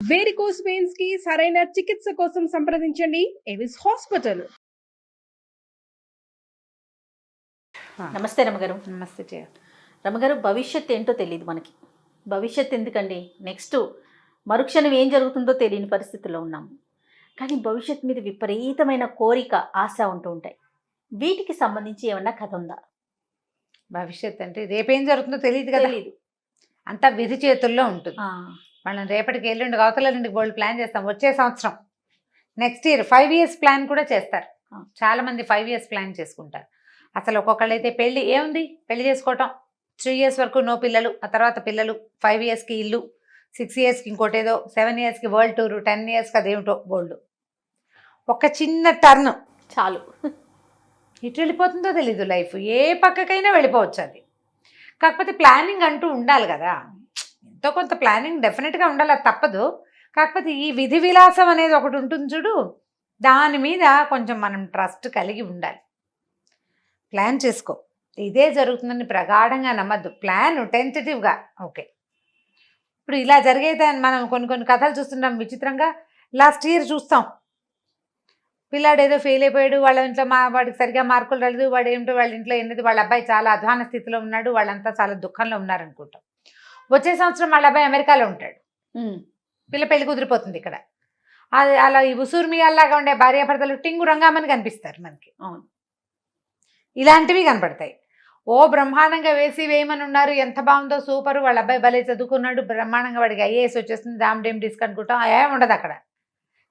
Varicose veins కి సరైన చికిత్స కోసం సంప్రదించండి ఎవిస్ హాస్పిటల్. నమస్తే రమగారు. నమస్తే జయ. రమగారు, భవిష్యత్ ఏంటో తెలియదు మనకి. భవిష్యత్ ఎందుకండి, నెక్స్ట్ మరుక్షణం ఏం జరుగుతుందో తెలియని పరిస్థితుల్లో ఉన్నాము. కానీ భవిష్యత్ మీద విపరీతమైన కోరిక, ఆశ ఉంటూ ఉంటాయి. వీటికి సంబంధించి ఏమన్నా కథ ఉందా? భవిష్యత్ అంటే రేపేం జరుగుతుందో తెలియదు కదా, తెలీదు. అంతా విధి చేతుల్లో ఉంటుంది. మనం రేపటికి ఎల్లుండి అవతలెల్లుండికి బోల్డ్ ప్లాన్ చేస్తాం. వచ్చే సంవత్సరం నెక్స్ట్ ఇయర్ 5 years ప్లాన్ కూడా చేస్తారు. చాలా మంది 5 years ప్లాన్ చేసుకుంటారు. అసలు ఒక్కొక్కళ్ళు అయితే పెళ్ళి ఏముంది, పెళ్లి చేసుకోవటం, 3 years వరకు నో పిల్లలు, ఆ తర్వాత పిల్లలు, 5 yearsకి ఇల్లు, 6 yearsకి ఇంకోటేదో, 7 yearsకి వరల్డ్ టూర్, 10 yearsకి అదేమిటో బోల్డ్. ఒక చిన్న టర్న్ చాలు, ఇటు వెళ్ళిపోతుందో తెలీదు లైఫ్. ఏ పక్కకైనా వెళ్ళిపోవచ్చు అది. కాకపోతే ప్లానింగ్ అంటూ ఉండాలి కదా, ఎంతో కొంత ప్లానింగ్ డెఫినెట్గా ఉండాలి, అది తప్పదు. కాకపోతే ఈ విధి విలాసం అనేది ఒకటి ఉంటుంది చూడు, దాని మీద కొంచెం మనం ట్రస్ట్ కలిగి ఉండాలి. ప్లాన్ చేసుకో, ఇదే జరుగుతుందని ప్రగాఢంగా నమ్మద్దు. ప్లాన్ టెంటేటివ్గా ఓకే. ఇప్పుడు ఇలా జరిగేదాన్ని మనం కొన్ని కథలు చూస్తుంటాం విచిత్రంగా. లాస్ట్ ఇయర్ చూస్తాం, పిల్లాడు ఏదో ఫెయిల్ అయిపోయాడు, వాళ్ళ ఇంట్లో వాడికి సరిగా మార్కులు రాలేదు, వాడు ఏమిటో వాళ్ళ ఇంట్లో ఎన్నది, వాళ్ళ అబ్బాయి చాలా అధ్వాన స్థితిలో ఉన్నాడు, వాళ్ళంతా చాలా దుఃఖంలో ఉన్నారనుకుంటాం. వచ్చే సంవత్సరం వాళ్ళ అబ్బాయి అమెరికాలో ఉంటాడు, పిల్ల పెళ్లి కుదిరిపోతుంది ఇక్కడ. అది అలా ఈ ఉసూరు మీయాల్లాగా ఉండే భార్యాభర్తలు టింగు రంగామని కనిపిస్తారు మనకి. అవును, ఇలాంటివి కనపడతాయి. ఓ బ్రహ్మాండంగా వేయమని ఉన్నారు, ఎంత బాగుందో, సూపరు, వాళ్ళ అబ్బాయి భలే చదువుకున్నాడు, బ్రహ్మాండంగా వాడికి IAS వచ్చేస్తుంది, దామ్ డిస్క్ అనుకుంటాం. ఏముండదు అక్కడ.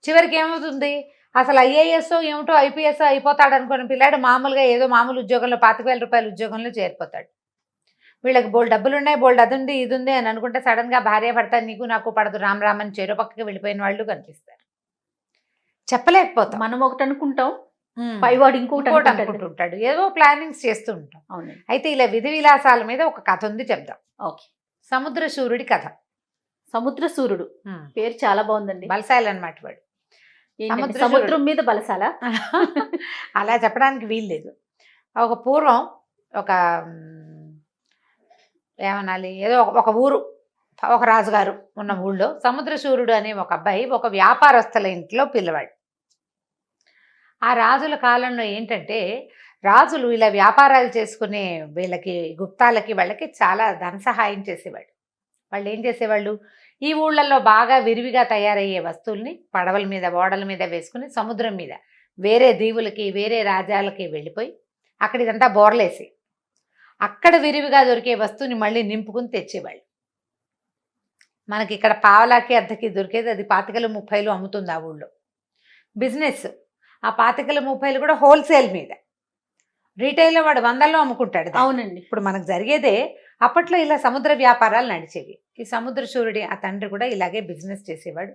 చివరికి ఏమవుతుంది, అసలు IAS ఏమిటో IPS అయిపోతాడు అనుకున్న పిల్లాడు మామూలుగా ఏదో మామూలు ఉద్యోగంలో 25,000 రూపాయల ఉద్యోగంలో చేరిపోతాడు. వీళ్ళకి బోల్డ్ డబ్బులు ఉన్నాయి, బోల్డ్ అది ఉంది ఇది ఉంది అని అనుకుంటే సడన్గా భార్య భర్త నీకు నాకు పడదు రామ్ రామని చెరో పక్కకి వెళ్ళిపోయిన వాళ్ళు కనిపిస్తారు. చెప్పలేకపోతాం. మనం ఒకటి అనుకుంటాం, పైవాడు ఇంకోటి అనుకుంటుంటాడు, ఏదో ప్లానింగ్స్ చేస్తూ ఉంటాం. అవును. అయితే ఇలా విధి విలాసాల మీద ఒక కథ ఉంది, చెప్దాం. ఓకే. సముద్రశూరుడి కథ. సముద్రశూరుడు పేరు చాలా బాగుందండి. బలశాలి అన్నమాట వాడు. సముద్రం మీద బలశాలా? అలా చెప్పడానికి వీల్లేదు. ఒక పూర్వం ఒక ఏమనాలి, ఏదో ఒక ఊరు, ఒక రాజుగారు ఉన్న ఊళ్ళో సముద్రశూరుడు అనే ఒక అబ్బాయి ఒక వ్యాపారస్తుల ఇంట్లో పిల్లవాడు. ఆ రాజుల కాలంలో ఏంటంటే, రాజులు ఇలా వ్యాపారాలు చేసుకునే వీళ్ళకి గుప్తాలకి వాళ్ళకి చాలా ధన సహాయం చేసేవాడు. వాళ్ళు ఏం చేసేవాళ్ళు, ఈ ఊళ్ళల్లో బాగా విరివిగా తయారయ్యే వస్తువుల్ని పడవల మీద ఓడల మీద వేసుకుని సముద్రం మీద వేరే దీవులకి వేరే రాజ్యాలకి వెళ్ళిపోయి అక్కడ ఇదంతా బోర్లేసి అక్కడ విరివిగా దొరికే వస్తువుని మళ్ళీ నింపుకుని తెచ్చేవాళ్ళు. మనకి ఇక్కడ పావలాకి అర్ధకి దొరికేది అది 25,30 అమ్ముతుంది ఆ ఊళ్ళో. బిజినెస్ ఆ 25,30 కూడా హోల్సేల్ మీద. రీటైల్లో వాడు 100లో అమ్ముకుంటాడు. అవునండి. ఇప్పుడు మనకు జరిగేదే. అప్పట్లో ఇలా సముద్ర వ్యాపారాలు నడిచేవి. ఈ సముద్రశూరుడి ఆ తండ్రి కూడా ఇలాగే బిజినెస్ చేసేవాడు.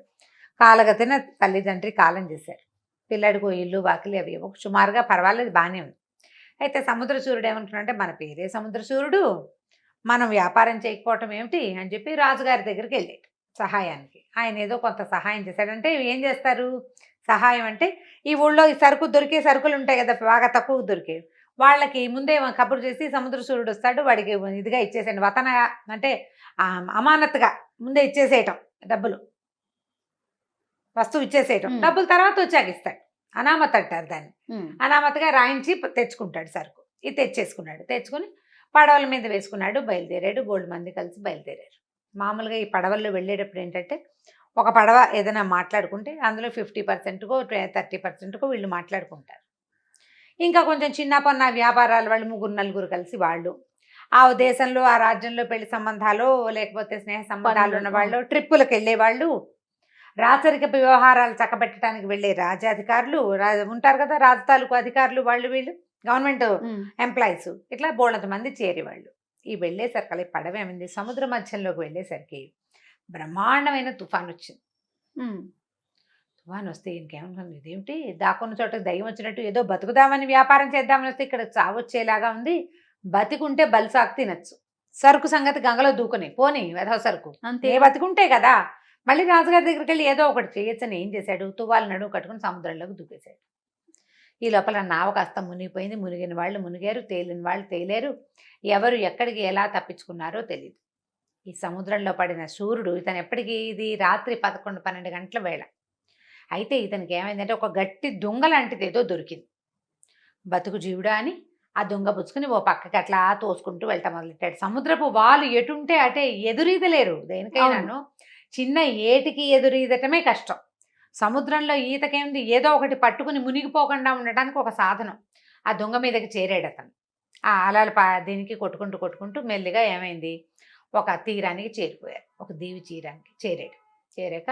కాలగతిన తల్లిదండ్రి కాలం చేశారు. పిల్లాడికి ఇల్లు వాకిలి అవి సుమారుగా పర్వాలేదు, బాగానే ఉంది. అయితే సముద్రశూరుడు ఏమంటున్నాడంటే, మన పేరే సముద్రశూరుడు, మనం వ్యాపారం చేయకపోవటం ఏమిటి అని చెప్పి రాజుగారి దగ్గరికి వెళ్ళాడు సహాయానికి. ఆయన ఏదో కొంత సహాయం చేశాడంటే, ఏం చేస్తారు సహాయం అంటే, ఈ ఊళ్ళో ఈ దొరికే సరుకులు ఉంటాయి కదా, బాగా తక్కువ దొరికేవి, వాళ్ళకి ముందే కబురు చేసి సముద్రశూరుడు వస్తాడు, వాడికి ఇదిగా ఇచ్చేసేయండి, వతన అంటే అమానత్తుగా ముందే ఇచ్చేసేయటం, డబ్బులు వస్తువు ఇచ్చేసేయటం, డబ్బులు తర్వాత వచ్చాక ఇస్తాడు. అనామత్ అంటారు దాన్ని. అనామత్గా రాయించి తెచ్చుకుంటాడు సరుకు. ఇది తెచ్చేసుకున్నాడు, తెచ్చుకుని పడవల మీద వేసుకున్నాడు, బయలుదేరాడు. బోల్డ్ మంది కలిసి బయలుదేరారు. మామూలుగా ఈ పడవల్లో వెళ్ళేటప్పుడు ఏంటంటే, ఒక పడవ ఏదైనా మాట్లాడుకుంటే అందులో 50%కో 30%కో వీళ్ళు మాట్లాడుకుంటారు. ఇంకా కొంచెం చిన్న పన్న వ్యాపారాల వాళ్ళు 3-4 కలిసి వాళ్ళు ఆ దేశంలో ఆ రాజ్యంలో పెళ్లి సంబంధాలు లేకపోతే స్నేహ సంబంధాలు ఉన్న వాళ్ళు, ట్రిప్పులకు వెళ్ళేవాళ్ళు, రాచరిక వ్యవహారాలు చక్కబెట్టడానికి వెళ్ళే రాజాధికారులు ఉంటారు కదా, రాజు తాలూకు అధికారులు, వాళ్ళు వీళ్ళు గవర్నమెంట్ ఎంప్లాయీస్, ఇట్లా బోళ్ళంత మంది చేరేవాళ్ళు. ఈ వెళ్ళేసరికి అలా పడవ ఏమైంది, సముద్ర మధ్యంలోకి వెళ్ళేసరికి బ్రహ్మాండమైన తుఫాన్ వచ్చింది. తుఫాన్ వస్తే ఇంకేమనుకుంది, ఇదేమిటి దాక్కున్న చోట దయ్యం వచ్చినట్టు, ఏదో బతుకుదామని వ్యాపారం చేద్దామని వస్తే ఇక్కడ చావొచ్చేలాగా ఉంది, బతికుంటే బలిసాకు తినచ్చు, సరుకు సంగతి గంగలో దూకుని పోనీ వెధవ సరుకు అంతే, బతికుంటే కదా. మళ్ళీ రాజుగారి దగ్గరికి వెళ్ళి ఏదో ఒకటి చేయొచ్చని ఏం చేశాడు, తువ్వాలు నడువు కట్టుకుని సముద్రంలోకి దూకేశాడు. ఈ లోపల నావ కాస్త మునిగిపోయింది. మునిగిన వాళ్ళు మునిగారు, తేలిన వాళ్ళు తేలేరు. ఎవరు ఎక్కడికి ఎలా తప్పించుకున్నారో తెలియదు. ఈ సముద్రంలో పడిన సూర్యుడు ఇతను ఎప్పటికీ ఇది రాత్రి 11-12 గంటల వేళ. అయితే ఇతనికి ఏమైందంటే ఒక గట్టి దొంగ లాంటిది ఏదో దొరికింది. బతుకు జీవుడా అని ఆ దొంగ పుచ్చుకుని ఓ పక్కకి అట్లా తోసుకుంటూ వెళ్తా మొదలెట్టాడు. సముద్రపు వాళ్ళు ఎటుంటే అటే ఎదురీదలేరు దేనికైనాను. చిన్న ఏటికి ఎదురీదటమే కష్టం. సముద్రంలో ఈతకేంది, ఏదో ఒకటి పట్టుకుని మునిగిపోకుండా ఉండడానికి ఒక సాధనం. ఆ దొంగ మీదకి చేరాడు అతను. ఆ అలలు దీనికి కొట్టుకుంటూ కొట్టుకుంటూ మెల్లిగా ఏమైంది, ఒక తీరానికి చేరిపోయారు. ఒక దీవి తీరానికి చేరాడు. చేరాక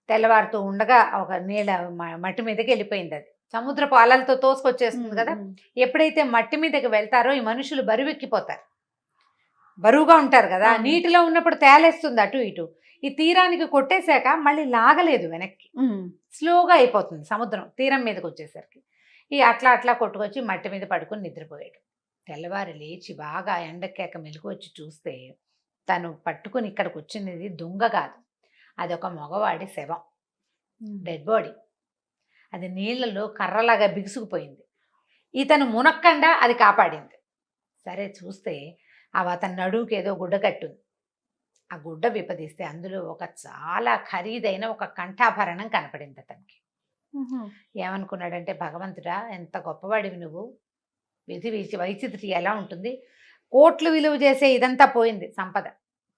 తెల్లవారుతూ ఉండగా ఒక నీళ్ళ మట్టి మీదకి వెళ్ళిపోయింది. అది సముద్రపు అలలతో తోసుకొచ్చేస్తుంది కదా. ఎప్పుడైతే మట్టి మీదకి వెళ్తారో ఈ మనుషులు బరువెక్కిపోతారు, బరువుగా ఉంటారు కదా. నీటిలో ఉన్నప్పుడు తేలేస్తుంది అటు ఇటు. ఈ తీరానికి కొట్టేశాక మళ్ళీ లాగలేదు వెనక్కి, స్లోగా అయిపోతుంది సముద్రం తీరం మీదకి వచ్చేసరికి. ఈ అట్లా అట్లా కొట్టుకొచ్చి మట్టి మీద పడుకొని నిద్రపోయాడు. తెల్లవారు లేచి బాగా ఎండకేక మెలకు వచ్చి చూస్తే తను పట్టుకుని ఇక్కడికి వచ్చినది దొంగ కాదు, అది ఒక మగవాడి శవం, డెడ్ బాడీ. అది నీళ్ళలో కర్రలాగా బిగుసుకుపోయింది. ఇతను మునక్కండా అది కాపాడింది. సరే చూస్తే అతని నడువుకి ఏదో గుడ్డ కట్టుంది. ఆ గుడ్డ విప్పదీస్తే అందులో ఒక చాలా ఖరీదైన ఒక కంఠాభరణం కనపడింది అతనికి. ఏమనుకున్నాడంటే, భగవంతుడా ఎంత గొప్పవాడివి నువ్వు, విధి వైచిత్రి ఎలా ఉంటుంది, కోట్లు విలువ చేసే ఇదంతా పోయింది సంపద,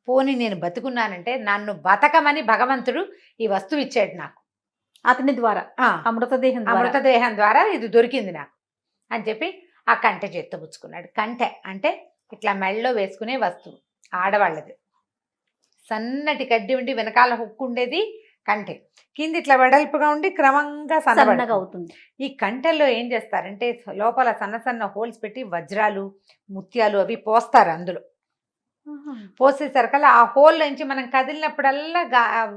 పోని నేను బతుకున్నానంటే నన్ను బతకమని భగవంతుడు ఈ వస్తువు ఇచ్చాడు నాకు, అతని ద్వారా అమృతదేహం ద్వారా ఇది దొరికింది నాకు అని చెప్పి ఆ కంటె చేత్తబుచ్చుకున్నాడు. కంటె అంటే ఇట్లా మెళ్ళలో వేసుకునే వస్తువు, ఆడవాళ్ళది. సన్నటి కడ్డి ఉండి వెనకాల హుక్కు ఉండేది కంటె, కింది ఇట్లా వెడల్పుగా ఉండి క్రమంగా సన్నగా అవుతుంది. ఈ కంటెల్లో ఏం చేస్తారంటే లోపల సన్న సన్న హోల్స్ పెట్టి వజ్రాలు ముత్యాలు అవి పోస్తారు. అందులో పోసేసరికల్లా ఆ హోల్ నుంచి మనం కదిలినప్పుడల్లా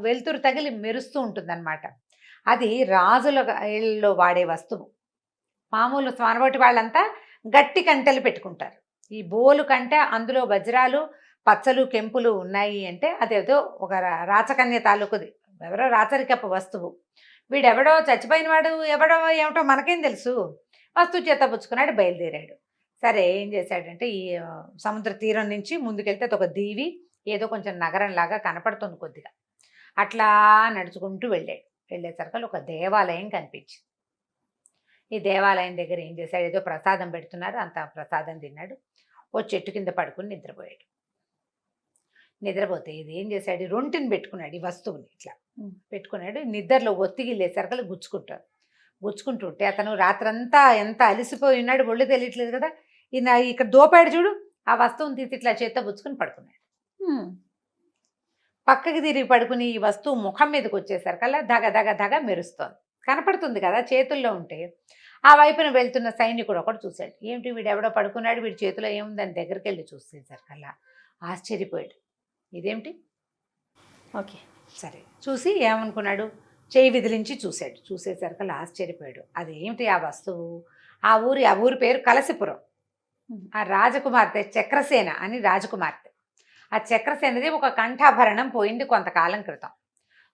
వెలుతురు తగిలి మెరుస్తూ ఉంటుంది అనమాట. అది రాజుల ఇళ్ళలో వాడే వస్తువు. మామూలు స్వానబోటి వాళ్ళంతా గట్టి కంటెలు పెట్టుకుంటారు. ఈ బోలు కంటే అందులో వజ్రాలు పచ్చలు కెంపులు ఉన్నాయి అంటే అదేదో ఒక రాచకన్య తాలూకుది, ఎవరో రాచరికపు వస్తువు. వీడెవడో చచ్చిపోయిన వాడు ఎవడో ఏమిటో మనకేం తెలుసు, వస్తువు చేత పుచ్చుకున్నాడు, బయలుదేరాడు. సరే ఏం చేశాడంటే ఈ సముద్ర తీరం నుంచి ముందుకెళ్తే ఒక దీవి ఏదో కొంచెం నగరంలాగా కనపడుతుంది కొద్దిగా. అట్లా నడుచుకుంటూ వెళ్ళాడు. వెళ్ళేసరికి ఒక దేవాలయం కనిపించింది. ఈ దేవాలయం దగ్గర ఏం చేశాడు, ఏదో ప్రసాదం పెడుతున్నారు, అంత ప్రసాదం తిన్నాడు. ఓ చెట్టు కింద పడుకుని నిద్రపోయాడు. నిద్రపోతే ఇది ఏం చేశాడు, రొంటిని పెట్టుకున్నాడు, ఈ వస్తువుని ఇట్లా పెట్టుకున్నాడు. నిద్రలో ఒత్తిగిలేసరికి గుచ్చుకుంటుంటే అతను రాత్రంతా ఎంత అలిసిపోయి ఉన్నాడు, ఒళ్ళు తెలియట్లేదు కదా. ఈయన ఇక్కడ దోపాడు చూడు, ఆ వస్తువుని తీసి ఇట్లా చేత్తో పుచ్చుకుని పడుకున్నాడు. పక్కకి తిరిగి పడుకుని ఈ వస్తువు ముఖం మీదకి వచ్చేసరికల్లా దగ దగ దగ మెరుస్తోంది, కనపడుతుంది కదా చేతుల్లో ఉంటే. ఆ వైపున వెళ్తున్న సైనికుడు ఒకటి చూశాడు, ఏమిటి వీడు ఎవడో పడుకున్నాడు, వీడి చేతిలో ఏముందని దగ్గరికి వెళ్ళి చూసేసరికల్లా ఆశ్చర్యపోయాడు, ఇదేమిటి. ఓకే సరే చూసి ఏమనుకున్నాడు, చేయి విదిలించి చూశాడు. చూసేసరికల్లా ఆశ్చర్యపోయాడు, అది ఏమిటి ఆ వస్తువు. ఆ ఊరి పేరు కలసిపురం. ఆ రాజకుమార్తె చక్రసేన అని రాజకుమార్తె. ఆ చక్రసేనది ఒక కంఠాభరణం పోయింది కొంతకాలం క్రితం.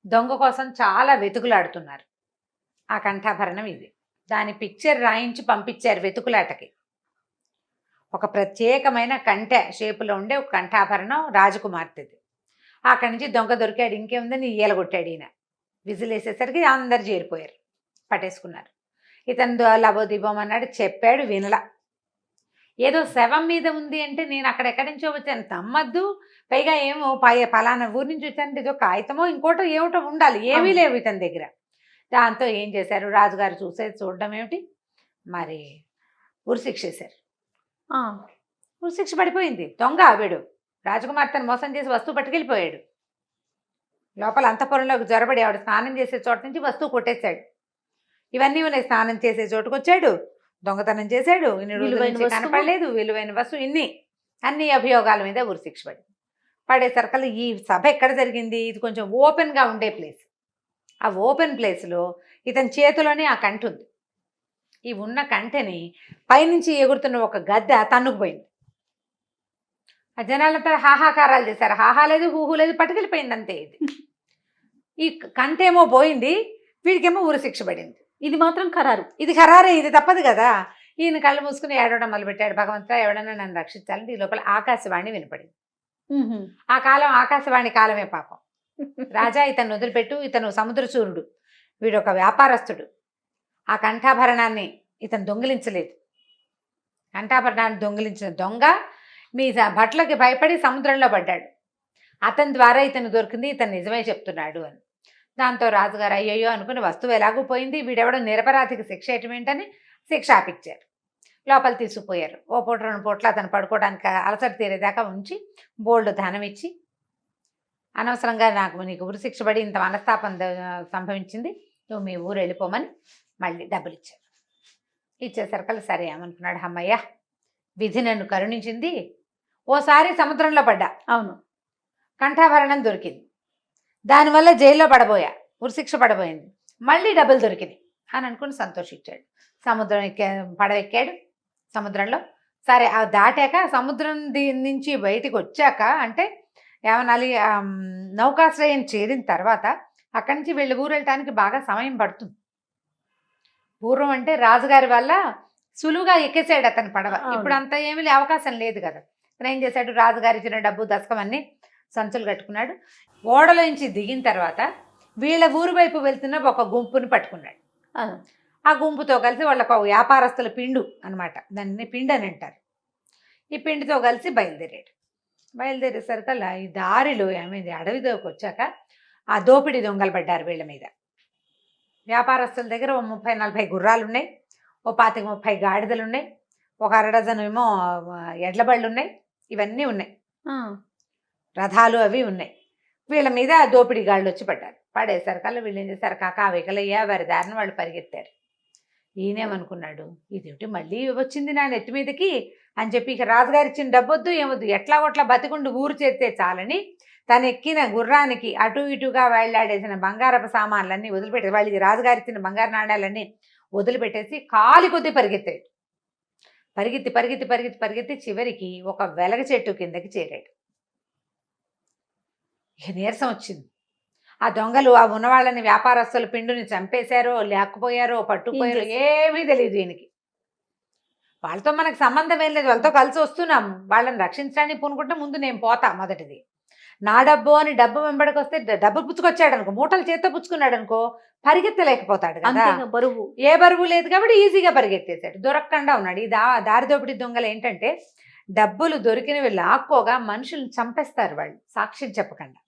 దొంగ కోసం చాలా వెతుకులాడుతున్నారు. ఆ కంఠాభరణం ఇది. దాని పిక్చర్ రాయించి పంపించారు వెతుకులాటకి. ఒక ప్రత్యేకమైన కంఠె షేపులో ఉండే ఒక కంఠాభరణం రాజకుమార్తెది. అక్కడి నుంచి దొంగ దొరికాడు. ఇంకేముందని ఈయలగొట్టాడు ఈయన. విజిలేసేసరికి అందరు చేరిపోయారు, పట్టేసుకున్నారు. ఇతను లబోదీపం అన్నాడు, చెప్పాడు, వినలా. ఏదో శవం మీద ఉంది అంటే నేను అక్కడెక్కడి నుంచో వచ్చాను, నమ్మద్దు. పైగా ఏమో పలానా ఊరి నుంచి వచ్చానంటే ఏదో కాగితమో ఇంకోటో ఏమిటో ఉండాలి, ఏమీ లేవు ఇతని దగ్గర. దాంతో ఏం చేశారు, రాజుగారు చూడడం ఏమిటి, మరి ఉరిశిక్ష వేశారు. ఉరిశిక్ష పడిపోయింది. దొంగ వీడు రాజకుమార్తెను మోసం చేసి వస్తువు పట్టుకెళ్ళిపోయాడు. లోపల అంతఃపురంలోకి జొరబడి ఆవిడ స్నానం చేసే చోట నుంచి వస్తువు కొట్టేశాడు. ఇవన్నీ ఉన్నాయి. స్నానం చేసే చోటుకు వచ్చాడు, దొంగతనం చేశాడు, కనపడలేదు, విలువైన వస్తువు, అన్ని అభియోగాల మీద ఉరిశిక్ష పడేసరికల్లా ఈ సభ ఎక్కడ జరిగింది, ఇది కొంచెం ఓపెన్గా ఉండే ప్లేస్. ఆ ఓపెన్ ప్లేస్లో ఇతని చేతిలోనే ఆ కంఠ ఉంది. ఈ ఉన్న కంఠని పైనుంచి ఎగురుతున్న ఒక గద్దె తన్నుకుపోయింది. ఆ జనాలంతా హాహాకారాలు చేశారు. హాహా లేదు, హూహు లేదు, పట్టుకెళ్ళిపోయింది అంతే. ఈ కంఠేమో పోయింది, వీడికేమో ఉరిశిక్ష పడింది. ఇది మాత్రం ఖరారు. ఇది ఖరారే, ఇది తప్పదు కదా. ఈయన కళ్ళు మూసుకుని ఏడవడం మొదలుపెట్టాడు, భగవంతుడా ఎవడన్నా నన్ను రక్షించాలంటే. ఈ లోపల ఆకాశవాణి వినపడింది. ఆ కాలం ఆకాశవాణి కాలమే పాపం. రాజా ఇతను వదిలిపెట్టు, ఇతను సముద్రచూరుడు, వీడు ఒక వ్యాపారస్తుడు, ఆ కంఠాభరణాన్ని ఇతను దొంగిలించలేదు. కంఠాభరణాన్ని దొంగిలించిన దొంగ మీ భట్లకి భయపడి సముద్రంలో పడ్డాడు, అతని ద్వారా ఇతను దొరికింది, ఇతను నిజమే చెప్తున్నాడు అని. దాంతో రాజుగారు అయ్యయ్యో అనుకుని వస్తువు ఎలాగూ పోయింది, వీడెవడో నిరపరాధికి శిక్ష ఏంటని శిక్ష ఆపిచ్చారు. లోపల తీసుకుపోయారు. ఓ పూట 2 పూటలు అతను పడుకోవడానికి అలసట తీరేదాకా ఉంచి బోల్డ్ ధనం ఇచ్చి, అనవసరంగా నీకు ఉరిశిక్ష పడి ఇంత మనస్తాపం సంభవించింది, నువ్వు మీ ఊరు వెళ్ళిపోమని మళ్ళీ డబ్బులు ఇచ్చారు. ఇచ్చేసరికల్లా సరే ఏమనుకున్నాడు, అమ్మయ్య విధి నన్ను కరుణించింది, ఓసారి సముద్రంలో పడ్డా, అవును, కంఠాభరణం దొరికింది, దానివల్ల జైల్లో పడబోయా, ఉరిశిక్ష పడబోయింది, మళ్ళీ డబ్బులు దొరికింది అని అనుకుని సంతోషించాడు. సముద్రం పడవెక్కాడు. సముద్రంలో సరే ఆ దాటాక సముద్రం నుంచి బయటికి వచ్చాక అంటే ఏమనాలి, నౌకాశ్రయం చేరిన తర్వాత అక్కడి నుంచి ఊరు వెళ్ళటానికి బాగా సమయం పడుతుంది. పూర్వం అంటే రాజుగారి వల్ల సులువుగా ఎక్కేసాడు అతని పడవ. ఇప్పుడు అంత ఏమీ అవకాశం లేదు కదా. అతను ఏం చేశాడు, రాజుగారి ఇచ్చిన డబ్బు దశకం అన్నీ సంచులు కట్టుకున్నాడు. ఓడలో నుంచి దిగిన తర్వాత వీళ్ళ ఊరు వైపు వెళ్తున్న ఒక గుంపుని పట్టుకున్నాడు. ఆ గుంపుతో కలిసి వాళ్ళకు వ్యాపారస్తుల పిండు అనమాట, దాన్ని పిండి అని అంటారు. ఈ పిండితో కలిసి బయలుదేరేసరికల్లా ఈ దారిలో ఏమైంది, అడవిలోకి వచ్చాక ఆ దోపిడీ దొంగలు పడ్డారు వీళ్ళ మీద. వ్యాపారస్తుల దగ్గర ఓ 30-40 గుర్రాలు ఉన్నాయి, ఓ 25-30 గాడిదలు ఉన్నాయి, ఒక 1 డజను ఏమో ఎడ్ల బళ్ళు ఉన్నాయి, ఇవన్నీ ఉన్నాయి, రథాలు అవి ఉన్నాయి. వీళ్ళ మీద దోపిడీ గాళ్ళు వచ్చి పడ్డారు. పడేసరికల్లా వీళ్ళు ఏం చేశారు, కాకా వెకలయ్యా వారి దారిని వాళ్ళు పరిగెత్తారు. ఈయనేమనుకున్నాడు, ఇదేమిటి మళ్ళీ వచ్చింది నా నెత్తి మీదకి అని చెప్పి, ఇక రాజుగారు ఇచ్చిన డబ్బొద్దు ఏమొద్దు, ఎట్లా కొట్లా బతికుండు ఊరు చేస్తే చాలని తను ఎక్కిన గుర్రానికి అటు ఇటుగా వేళ్లాడేసిన బంగారపు సామాన్లన్నీ వదిలిపెట్టేసి, వాళ్ళకి రాజుగారు ఇచ్చిన బంగారు నాణ్యాలన్నీ వదిలిపెట్టేసి కాలి కొద్దీ పరిగెత్తాడు. పరిగెత్తి చివరికి ఒక వెలగ చెట్టు కిందకి చేరాడు. ఇక నీరసం వచ్చింది. ఆ దొంగలు ఆ ఉన్నవాళ్ళని వ్యాపారస్తుల పిండుని చంపేశారో లేకపోయారో పట్టుకుపోయారో ఏమీ తెలియదు ఈయనకి. వాళ్ళతో మనకు సంబంధం ఏం లేదు, వాళ్ళతో కలిసి వస్తున్నాం, వాళ్ళని రక్షించడానికి పూనుకుంటే ముందు నేను పోతా. మొదటిది నా డబ్బు అని డబ్బు వెంబడికి వస్తే డబ్బు పుచ్చుకొచ్చాడు అనుకో, మూటలు చేత్తో పుచ్చుకున్నాడు అనుకో, పరిగెత్తలేకపోతాడు కదా, బరువు ఏ బరువు లేదు కాబట్టి ఈజీగా పరిగెత్తేశాడు, దొరకకుండా ఉన్నాడు. ఈ దారి దోపిడీ దొంగలు ఏంటంటే డబ్బులు దొరికినవి లాక్కోగా మనుషుల్ని చంపేస్తారు వాళ్ళు సాక్ష్యం చెప్పకుండా.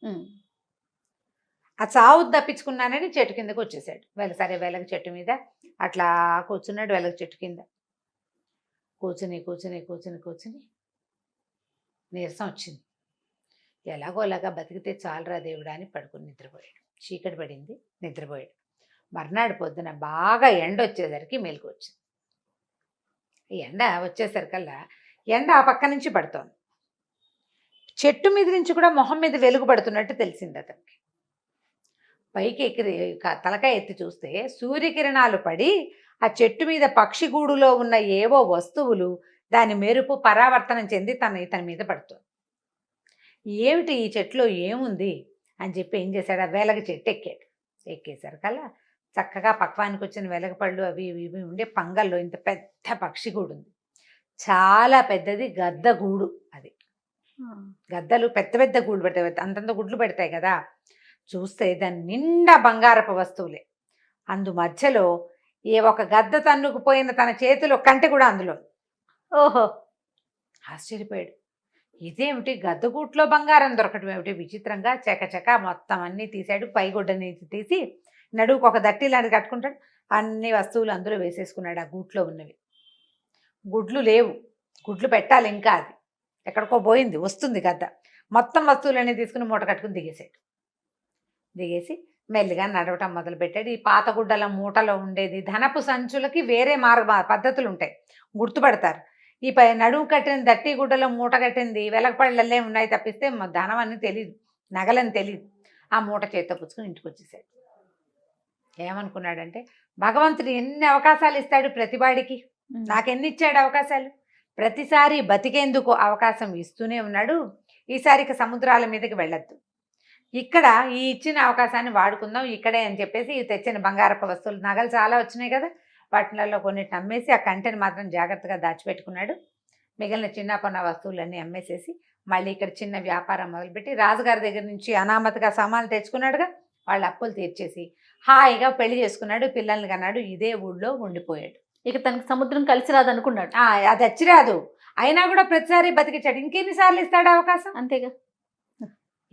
ఆ చావు తప్పించుకున్నానని చెట్టు కిందకు వచ్చేసాడు. సరే వెలగ చెట్టు మీద అట్లా కూర్చున్నాడు. వెలగ చెట్టు కింద కూర్చుని నీరసం వచ్చింది. ఎలాగోలాగా బతికితే చాలరా దేవుడా అని పడుకుని నిద్రపోయాడు. చీకటి పడింది, నిద్రపోయాడు. మర్నాడు పొద్దున బాగా ఎండ వచ్చేసరికి మెలకు వచ్చింది. ఎండ వచ్చేసరికల్లా ఎండ ఆ పక్క నుంచి పడుతోంది, చెట్టు మీద నుంచి కూడా మొహం మీద వెలుగు పడుతున్నట్టు తెలిసింది అతనికి. పైకి ఎక్కి తలకాయ ఎత్తి చూస్తే సూర్యకిరణాలు పడి ఆ చెట్టు మీద పక్షిగూడులో ఉన్న ఏవో వస్తువులు దాని మెరుపు పరావర్తనం చెంది ఇతని మీద పడుతుంది. ఏమిటి ఈ చెట్టులో ఏముంది అని చెప్పి ఏం చేశాడు, ఆ వెలగ చెట్టు ఎక్కాడు. ఎక్కేసరికల్లా చక్కగా పక్వానికి వచ్చిన వెలగపళ్ళు అవి ఇవి ఉండే పంగల్లో ఇంత పెద్ద పక్షిగూడు ఉంది. చాలా పెద్దది గద్దగూడు. అది గద్దలు పెద్ద పెద్ద గూళ్ళు పెడతాయి, అంతంత గుడ్లు పెడతాయి కదా. చూస్తే దాని నిండా బంగారపు వస్తువులే. అందు మధ్యలో ఒక గద్ద తన్నుకుపోయిన తన చేతిలో కంటి కూడా అందులో. ఓహో, ఆశ్చర్యపోయాడు. ఇదేమిటి గద్దగూట్లో బంగారం దొరకటం ఏమిటి విచిత్రంగా. చకచక మొత్తం అన్నీ తీశాడు. పైగుడ్డని తీసి నడువుకు ఒక దట్టి లాంటిది కట్టుకుంటాడు. అన్ని వస్తువులు అందులో వేసేసుకున్నాడు. ఆ గూట్లో ఉన్నవి గుడ్లు లేవు, గుడ్లు పెట్టాలి ఇంకా, అది ఎక్కడికో పోయింది, వస్తుంది గద్ద. మొత్తం వస్తువులన్నీ తీసుకుని మూట కట్టుకుని దిగేసి మెల్లిగా నడవటం మొదలుపెట్టాడు. ఈ పాత గుడ్డల మూటలో ఉండేది ధనపు సంచులకి వేరే పద్ధతులు ఉంటాయి, గుర్తుపడతారు. ఈ నడుము కట్టిన దట్టి గుడ్డలో మూట కట్టింది వెలగపళ్ళల్లే ఉన్నాయి తప్పిస్తే ధనం అని తెలియదు, నగలని తెలియదు. ఆ మూట చేత్తో పుచ్చుకుని ఇంటికి వచ్చేసాడు. ఏమనుకున్నాడంటే, భగవంతుడు ఎన్ని అవకాశాలు ఇస్తాడు ప్రతివాడికి, నాకెన్ని ఇచ్చాడు అవకాశాలు, ప్రతిసారి బతికేందుకు అవకాశం ఇస్తూనే ఉన్నాడు. ఈసారికి సముద్రాల మీదకి వెళ్ళొద్దు, ఇక్కడ ఈ ఇచ్చిన అవకాశాన్ని వాడుకుందాం ఇక్కడే అని చెప్పేసి తెచ్చిన బంగారపు వస్తువులు నగలు చాలా వచ్చినాయి కదా, వాటిలలో కొన్నిటిని అమ్మేసి ఆ కంటెని మాత్రం జాగ్రత్తగా దాచిపెట్టుకున్నాడు. మిగిలిన చిన్న పొన్న వస్తువులన్నీ అమ్మేసేసి మళ్ళీ ఇక్కడ చిన్న వ్యాపారం మొదలుపెట్టి రాజుగారి దగ్గర నుంచి అనామతిగా సామాన్లు తెచ్చుకున్నాడుగా, వాళ్ళ అప్పులు తీర్చేసి హాయిగా పెళ్లి చేసుకున్నాడు, పిల్లల్ని కన్నాడు, ఇదే ఊళ్ళో ఉండిపోయాడు. ఇక తనకి సముద్రం కలిసి రాదనుకున్నాడు. అది అచ్చిరాదు, అయినా కూడా ప్రతిసారి బతికించాడు. ఇంకెన్నిసార్లు ఇస్తాడు అవకాశం? అంతేగా.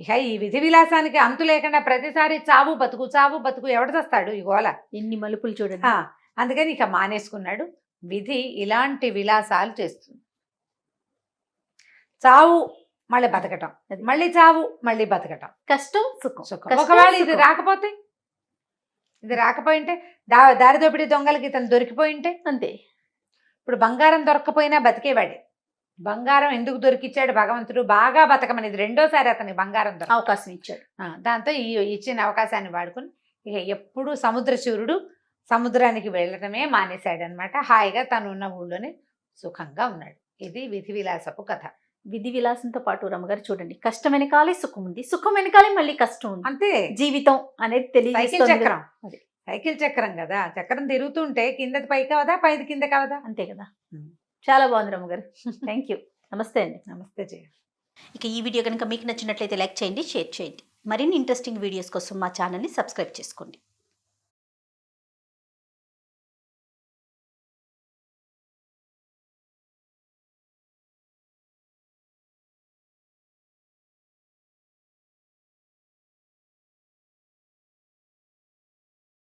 ఇక ఈ విధి విలాసానికి అంతు లేకుండా ప్రతిసారి చావు బతుకు ఎవడు చస్తాడు ఈ గోల? ఎన్ని మలుపులు చూడండి. అందుకని ఇక మానేసుకున్నాడు. విధి ఇలాంటి విలాసాలు చేస్తుంది. చావు మళ్ళీ బతకటం, మళ్ళీ చావు మళ్ళీ బతకటం, కష్టం సుఖం. ఒకవేళ ఇది రాకపోయింటే దారి దోపిడీ దొంగలకి ఇతను దొరికిపోయింటే అంతే. ఇప్పుడు బంగారం దొరకపోయినా బతికేవాడే. బంగారం ఎందుకు దొరికిచ్చాడు భగవంతుడు? బాగా బతకమని. ఇది రెండోసారి అతనికి బంగారం అవకాశం ఇచ్చాడు. దాంతో ఈ ఇచ్చిన అవకాశాన్ని వాడుకుని ఇక ఎప్పుడు సముద్రశూరుడు సముద్రానికి వెళ్ళటమే మానేశాడు అనమాట. హాయిగా తను ఉన్న ఊళ్ళోనే సుఖంగా ఉన్నాడు. ఇది విధి విలాసపు కథ. విధి విలాసంతో పాటు రమ్మగారు చూడండి, కష్టం వెనకాలే సుఖం ఉంది, సుఖం వెనకాలే మళ్ళీ కష్టం ఉంది. అంతే జీవితం అనేది తెలియజేస్తుంది. సైకిల్ చక్రం కదా, చక్రం తిరుగుతుంటే కిందది పైకి అవదా, పైది కింద కావదా? అంతే కదా. చాలా బాగుంది రమ్మగారు. Thank you. నమస్తే అండి. నమస్తే జయ. ఇక ఈ వీడియో కనుక మీకు నచ్చినట్లయితే లైక్ చేయండి, షేర్ చేయండి. మరిన్ని ఇంట్రెస్టింగ్ వీడియోస్ కోసం మా ఛానల్ని సబ్స్క్రైబ్ చేసుకోండి.